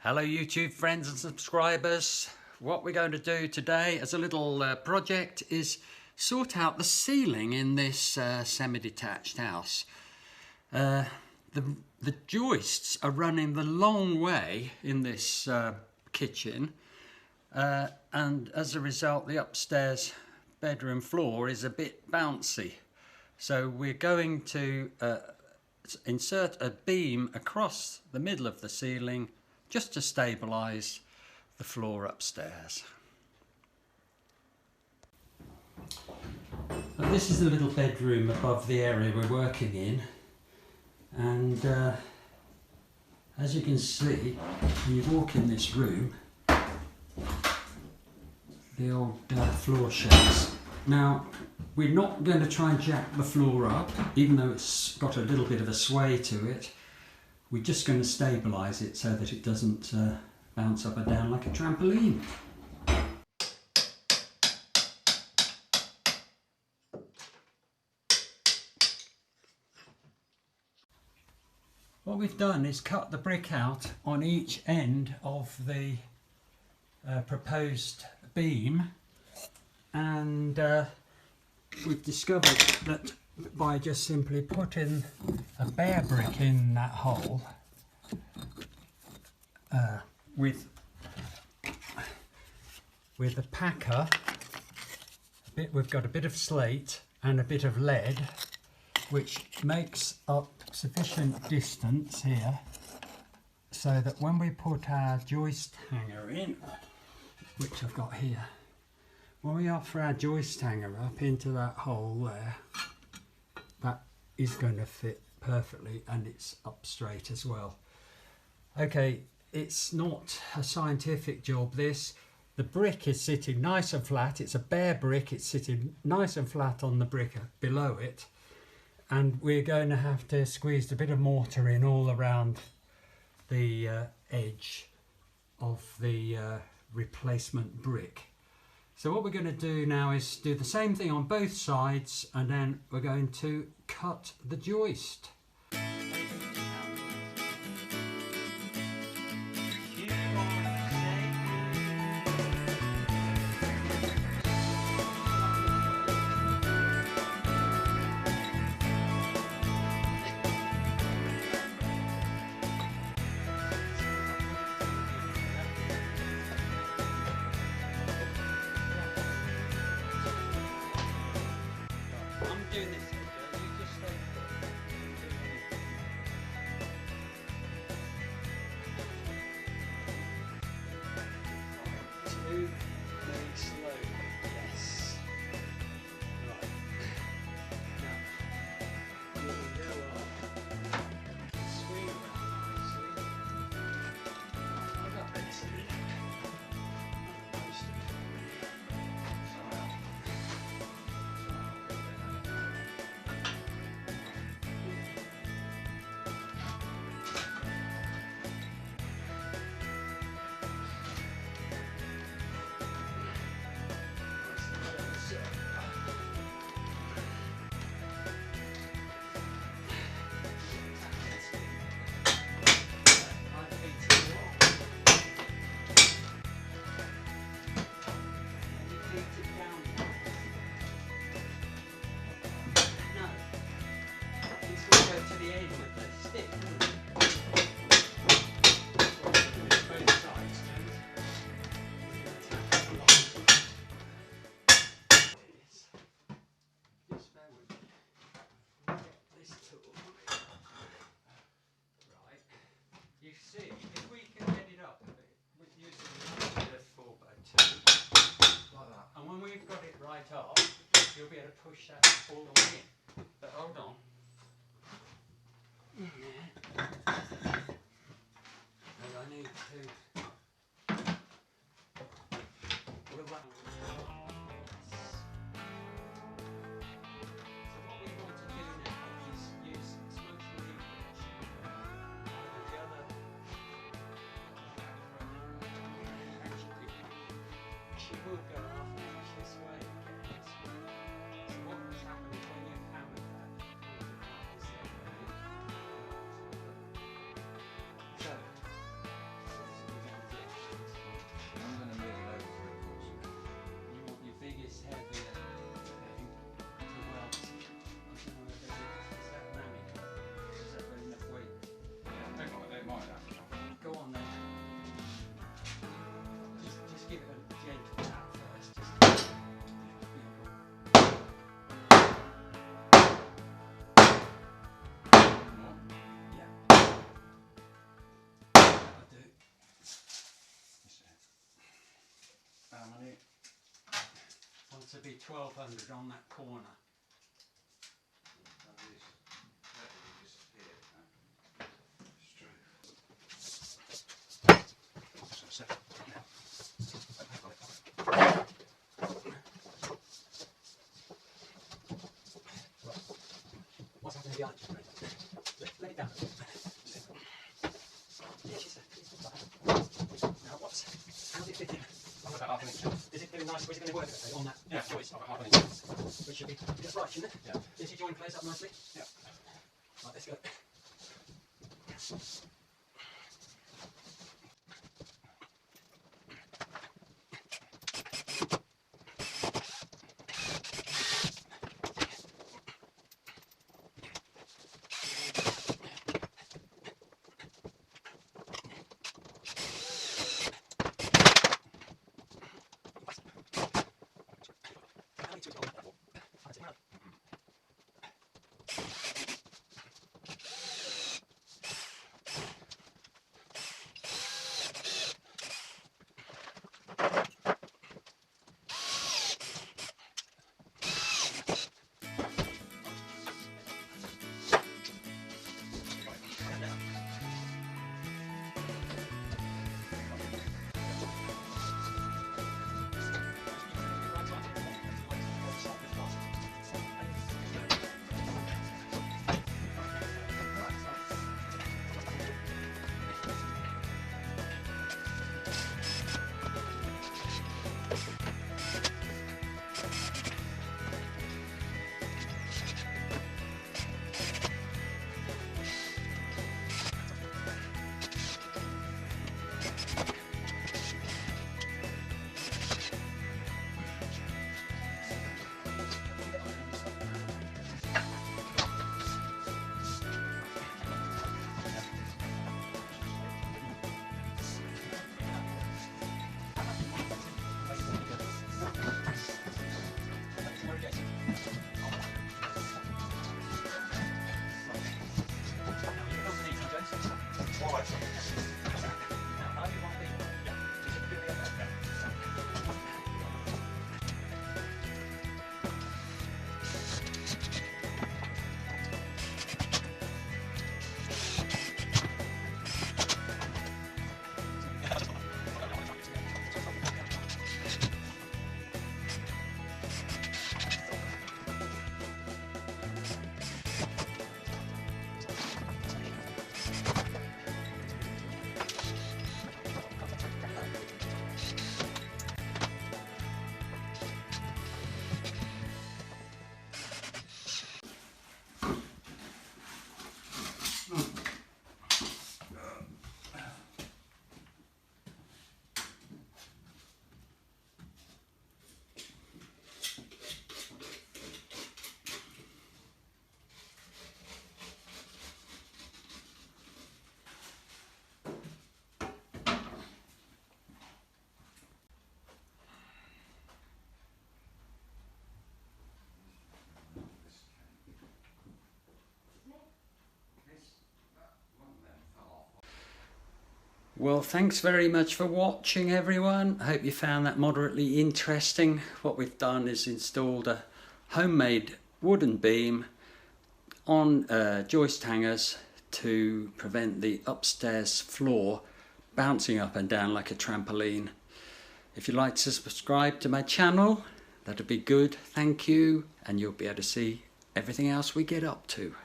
Hello YouTube friends and subscribers. What we're going to do today as a little project is sort out the ceiling in this semi-detached house. The joists are running the long way in this kitchen and as a result the upstairs bedroom floor is a bit bouncy. So we're going to insert a beam across the middle of the ceiling just to stabilise the floor upstairs. And this is the little bedroom above the area we're working in, and as you can see when you walk in this room, the old floor shakes. Now we're not going to try and jack the floor up, even though it's got a little bit of a sway to it. We're just going to stabilise it so that it doesn't bounce up and down like a trampoline. What we've done is cut the brick out on each end of the proposed beam, and we've discovered that by just simply putting a bare brick in that hole with a packer, we've got a bit of slate and a bit of lead, which makes up sufficient distance here so that when we put our joist hanger in, which I've got here, when we offer our joist hanger up into that hole there, that is going to fit perfectly, and it's up straight as well. Okay, it's not a scientific job this. The brick is sitting nice and flat. It's a bare brick. It's sitting nice and flat on the brick below it, and we're going to have to squeeze a bit of mortar in all around the edge of the replacement brick. So what we're going to do now is do the same thing on both sides, and then we're going to cut the joist. You see, if we can get it up with using a bit of 4x2, like that, and when we've got it right up, you'll be able to push that all the way in. But hold on. And I need to. Will that? So what we want to do now is use as much leverage as the other. She will go half an inch this way again. So what was happening when you hammered that is that be 1200 on that corner. What's happening behind you? Let it down. Now how's it fitting? I've got about half an inch. Is it feeling nice? Or is it going to work okay on that? Yeah, joist. I've got half an inch. Which should be just right, shouldn't it? Yeah. Does your joint close up nicely? Yeah. Right, let's go. Well, thanks very much for watching, everyone. I hope you found that moderately interesting. What we've done is installed a homemade wooden beam on joist hangers to prevent the upstairs floor bouncing up and down like a trampoline. If you'd like to subscribe to my channel, that'd be good. Thank you, and you'll be able to see everything else we get up to.